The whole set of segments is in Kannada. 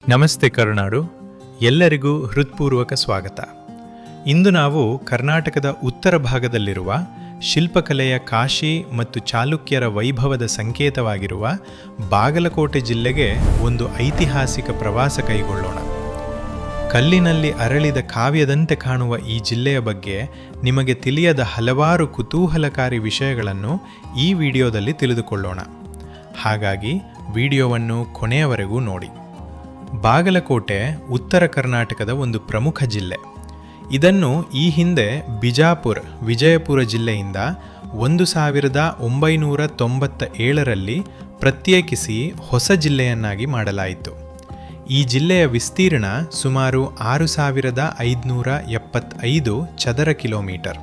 ನಮಸ್ತೆ ಕರುನಾಡು, ಎಲ್ಲರಿಗೂ ಹೃತ್ಪೂರ್ವಕ ಸ್ವಾಗತ. ಇಂದು ನಾವು ಕರ್ನಾಟಕದ ಉತ್ತರ ಭಾಗದಲ್ಲಿರುವ ಶಿಲ್ಪಕಲೆಯ ಕಾಶಿ ಮತ್ತು ಚಾಲುಕ್ಯರ ವೈಭವದ ಸಂಕೇತವಾಗಿರುವ ಬಾಗಲಕೋಟೆ ಜಿಲ್ಲೆಗೆ ಒಂದು ಐತಿಹಾಸಿಕ ಪ್ರವಾಸ ಕೈಗೊಳ್ಳೋಣ. ಕಲ್ಲಿನಲ್ಲಿ ಅರಳಿದ ಕಾವ್ಯದಂತೆ ಕಾಣುವ ಈ ಜಿಲ್ಲೆಯ ಬಗ್ಗೆ ನಿಮಗೆ ತಿಳಿಯದ ಹಲವಾರು ಕುತೂಹಲಕಾರಿ ವಿಷಯಗಳನ್ನು ಈ ವಿಡಿಯೋದಲ್ಲಿ ತಿಳಿದುಕೊಳ್ಳೋಣ. ಹಾಗಾಗಿ ವಿಡಿಯೋವನ್ನು ಕೊನೆಯವರೆಗೂ ನೋಡಿ. ಬಾಗಲಕೋಟೆ ಉತ್ತರ ಕರ್ನಾಟಕದ ಒಂದು ಪ್ರಮುಖ ಜಿಲ್ಲೆ. ಇದನ್ನು ಈ ಹಿಂದೆ ಬಿಜಾಪುರ ವಿಜಯಪುರ ಜಿಲ್ಲೆಯಿಂದ 1997ರಲ್ಲಿ ಪ್ರತ್ಯೇಕಿಸಿ ಹೊಸ ಜಿಲ್ಲೆಯನ್ನಾಗಿ ಮಾಡಲಾಯಿತು. ಈ ಜಿಲ್ಲೆಯ ವಿಸ್ತೀರ್ಣ ಸುಮಾರು 6575 ಚದರ ಕಿಲೋಮೀಟರ್.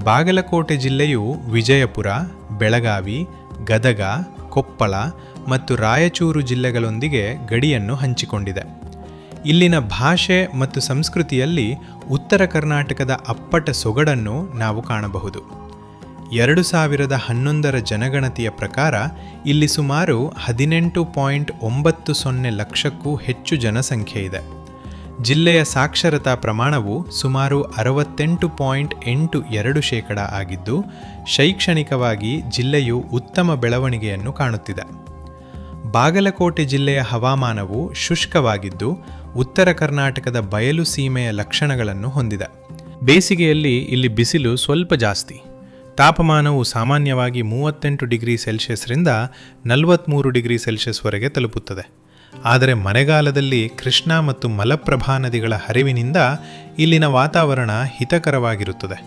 ಬಾಗಲಕೋಟೆ ಜಿಲ್ಲೆಯು ವಿಜಯಪುರ, ಬೆಳಗಾವಿ, ಗದಗ, ಕೊಪ್ಪಳ ಮತ್ತು ರಾಯಚೂರು ಜಿಲ್ಲೆಗಳೊಂದಿಗೆ ಗಡಿಯನ್ನು ಹಂಚಿಕೊಂಡಿದೆ. ಇಲ್ಲಿನ ಭಾಷೆ ಮತ್ತು ಸಂಸ್ಕೃತಿಯಲ್ಲಿ ಉತ್ತರ ಕರ್ನಾಟಕದ ಅಪ್ಪಟ ಸೊಗಡನ್ನು ನಾವು ಕಾಣಬಹುದು. 2011ರ ಜನಗಣತಿಯ ಪ್ರಕಾರ ಇಲ್ಲಿ ಸುಮಾರು 18.90 ಲಕ್ಷಕ್ಕೂ ಹೆಚ್ಚು ಜನಸಂಖ್ಯೆ ಇದೆ. ಜಿಲ್ಲೆಯ ಸಾಕ್ಷರತಾ ಪ್ರಮಾಣವು ಸುಮಾರು 68.82% ಆಗಿದ್ದು, ಶೈಕ್ಷಣಿಕವಾಗಿ ಜಿಲ್ಲೆಯು ಉತ್ತಮ ಬೆಳವಣಿಗೆಯನ್ನು ಕಾಣುತ್ತಿದೆ. ಬಾಗಲಕೋಟೆ ಜಿಲ್ಲೆಯ ಹವಾಮಾನವು ಶುಷ್ಕವಾಗಿದ್ದು, ಉತ್ತರ ಕರ್ನಾಟಕದ ಬಯಲು ಸೀಮೆಯ ಲಕ್ಷಣಗಳನ್ನು ಹೊಂದಿದೆ. ಬೇಸಿಗೆಯಲ್ಲಿ ಇಲ್ಲಿ ಬಿಸಿಲು ಸ್ವಲ್ಪ ಜಾಸ್ತಿ. ತಾಪಮಾನವು ಸಾಮಾನ್ಯವಾಗಿ 38 ಡಿಗ್ರಿ ಸೆಲ್ಸಿಯಸ್ರಿಂದ 43 ಡಿಗ್ರಿ ಸೆಲ್ಸಿಯಸ್ವರೆಗೆ ತಲುಪುತ್ತದೆ. ಆದರೆ ಮಳೆಗಾಲದಲ್ಲಿ ಕೃಷ್ಣಾ ಮತ್ತು ಮಲಪ್ರಭಾ ನದಿಗಳ ಹರಿವಿನಿಂದ ಇಲ್ಲಿನ ವಾತಾವರಣ ಹಿತಕರವಾಗಿರುತ್ತದೆ.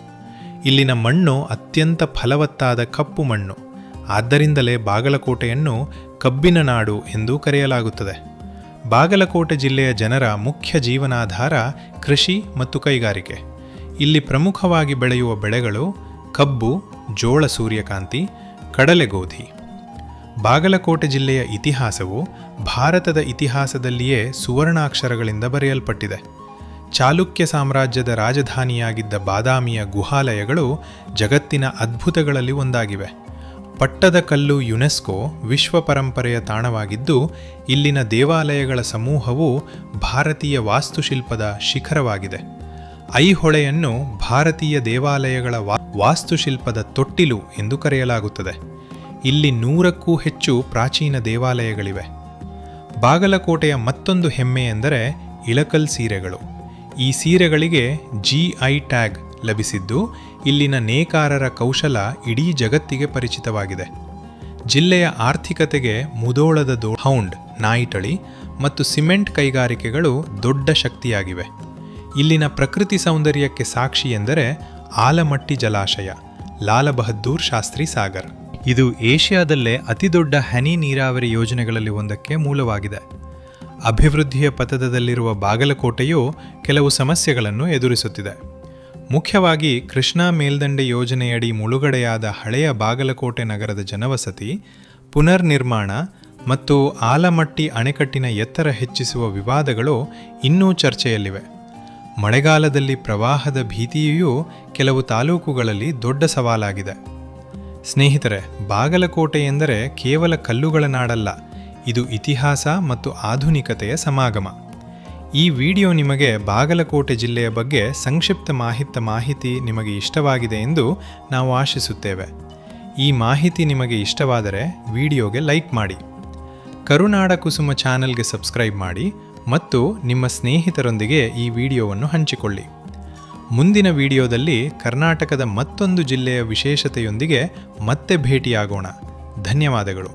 ಇಲ್ಲಿನ ಮಣ್ಣು ಅತ್ಯಂತ ಫಲವತ್ತಾದ ಕಪ್ಪು ಮಣ್ಣು. ಆದ್ದರಿಂದಲೇ ಬಾಗಲಕೋಟೆಯನ್ನು ಕಬ್ಬಿನ ನಾಡು ಎಂದು ಕರೆಯಲಾಗುತ್ತದೆ. ಬಾಗಲಕೋಟೆ ಜಿಲ್ಲೆಯ ಜನರ ಮುಖ್ಯ ಜೀವನಾಧಾರ ಕೃಷಿ ಮತ್ತು ಕೈಗಾರಿಕೆ. ಇಲ್ಲಿ ಪ್ರಮುಖವಾಗಿ ಬೆಳೆಯುವ ಬೆಳೆಗಳು ಕಬ್ಬು, ಜೋಳ, ಸೂರ್ಯಕಾಂತಿ, ಕಡಲೆಗೋಧಿ. ಬಾಗಲಕೋಟೆ ಜಿಲ್ಲೆಯ ಇತಿಹಾಸವು ಭಾರತದ ಇತಿಹಾಸದಲ್ಲಿಯೇ ಸುವರ್ಣಾಕ್ಷರಗಳಿಂದ ಬರೆಯಲ್ಪಟ್ಟಿದೆ. ಚಾಲುಕ್ಯ ಸಾಮ್ರಾಜ್ಯದ ರಾಜಧಾನಿಯಾಗಿದ್ದ ಬಾದಾಮಿಯ ಗುಹಾಲಯಗಳು ಜಗತ್ತಿನ ಅದ್ಭುತಗಳಲ್ಲಿ ಒಂದಾಗಿವೆ. ಪಟ್ಟದಕಲ್ಲು ಯುನೆಸ್ಕೋ ವಿಶ್ವ ಪರಂಪರೆಯ ತಾಣವಾಗಿದ್ದು, ಇಲ್ಲಿನ ದೇವಾಲಯಗಳ ಸಮೂಹವು ಭಾರತೀಯ ವಾಸ್ತುಶಿಲ್ಪದ ಶಿಖರವಾಗಿದೆ. ಐಹೊಳೆಯನ್ನು ಭಾರತೀಯ ದೇವಾಲಯಗಳ ವಾಸ್ತುಶಿಲ್ಪದ ತೊಟ್ಟಿಲು ಎಂದು ಕರೆಯಲಾಗುತ್ತದೆ. ಇಲ್ಲಿ 100ಕ್ಕೂ ಹೆಚ್ಚು ಪ್ರಾಚೀನ ದೇವಾಲಯಗಳಿವೆ. ಬಾಗಲಕೋಟೆಯ ಮತ್ತೊಂದು ಹೆಮ್ಮೆ ಎಂದರೆ ಇಳಕಲ್ ಸೀರೆಗಳು. ಈ ಸೀರೆಗಳಿಗೆ GI ಟ್ಯಾಗ್ ಲಭಿಸಿದ್ದು, ಇಲ್ಲಿನ ನೇಕಾರರ ಕೌಶಲ ಇಡೀ ಜಗತ್ತಿಗೆ ಪರಿಚಿತವಾಗಿದೆ. ಜಿಲ್ಲೆಯ ಆರ್ಥಿಕತೆಗೆ ಮುಧೋಳದ ಹೌಂಡ್ ನಾಯಿತಳಿ ಮತ್ತು ಸಿಮೆಂಟ್ ಕೈಗಾರಿಕೆಗಳು ದೊಡ್ಡ ಶಕ್ತಿಯಾಗಿವೆ. ಇಲ್ಲಿನ ಪ್ರಕೃತಿ ಸೌಂದರ್ಯಕ್ಕೆ ಸಾಕ್ಷಿ ಎಂದರೆ ಆಲಮಟ್ಟಿ ಜಲಾಶಯ, ಲಾಲ್ ಬಹದ್ದೂರ್ ಶಾಸ್ತ್ರಿ ಸಾಗರ್. ಇದು ಏಷ್ಯಾದಲ್ಲೇ ಅತಿದೊಡ್ಡ ಹನಿ ನೀರಾವರಿ ಯೋಜನೆಗಳಲ್ಲಿ ಒಂದಕ್ಕೆ ಮೂಲವಾಗಿದೆ. ಅಭಿವೃದ್ಧಿಯ ಪಥದಲ್ಲಿರುವ ಬಾಗಲಕೋಟೆಯು ಕೆಲವು ಸಮಸ್ಯೆಗಳನ್ನು ಎದುರಿಸುತ್ತಿದೆ. ಮುಖ್ಯವಾಗಿ ಕೃಷ್ಣಾ ಮೇಲ್ದಂಡೆ ಯೋಜನೆಯಡಿ ಮುಳುಗಡೆಯಾದ ಹಳೆಯ ಬಾಗಲಕೋಟೆ ನಗರದ ಜನವಸತಿ ಪುನರ್ ನಿರ್ಮಾಣ ಮತ್ತು ಆಲಮಟ್ಟಿ ಅಣೆಕಟ್ಟಿನ ಎತ್ತರ ಹೆಚ್ಚಿಸುವ ವಿವಾದಗಳು ಇನ್ನೂ ಚರ್ಚೆಯಲ್ಲಿವೆ. ಮಳೆಗಾಲದಲ್ಲಿ ಪ್ರವಾಹದ ಭೀತಿಯೂ ಕೆಲವು ತಾಲೂಕುಗಳಲ್ಲಿ ದೊಡ್ಡ ಸವಾಲಾಗಿದೆ. ಸ್ನೇಹಿತರೆ, ಬಾಗಲಕೋಟೆ ಎಂದರೆ ಕೇವಲ ಕಲ್ಲುಗಳ ನಾಡಲ್ಲ, ಇದು ಇತಿಹಾಸ ಮತ್ತು ಆಧುನಿಕತೆಯ ಸಮಾಗಮ. ಈ ವಿಡಿಯೋ ನಿಮಗೆ ಬಾಗಲಕೋಟೆ ಜಿಲ್ಲೆಯ ಬಗ್ಗೆ ಸಂಕ್ಷಿಪ್ತ ಮಾಹಿತಿ ನಿಮಗೆ ಇಷ್ಟವಾಗಿದೆ ಎಂದು ನಾವು ಆಶಿಸುತ್ತೇವೆ. ಈ ಮಾಹಿತಿ ನಿಮಗೆ ಇಷ್ಟವಾದರೆ ವಿಡಿಯೋಗೆ ಲೈಕ್ ಮಾಡಿ, ಕರುನಾಡ ಕುಸುಮ ಚಾನೆಲ್ಗೆ ಸಬ್ಸ್ಕ್ರೈಬ್ ಮಾಡಿ ಮತ್ತು ನಿಮ್ಮ ಸ್ನೇಹಿತರೊಂದಿಗೆ ಈ ವಿಡಿಯೋವನ್ನು ಹಂಚಿಕೊಳ್ಳಿ. ಮುಂದಿನ ವಿಡಿಯೋದಲ್ಲಿ ಕರ್ನಾಟಕದ ಮತ್ತೊಂದು ಜಿಲ್ಲೆಯ ವಿಶೇಷತೆಯೊಂದಿಗೆ ಮತ್ತೆ ಭೇಟಿಯಾಗೋಣ. ಧನ್ಯವಾದಗಳು.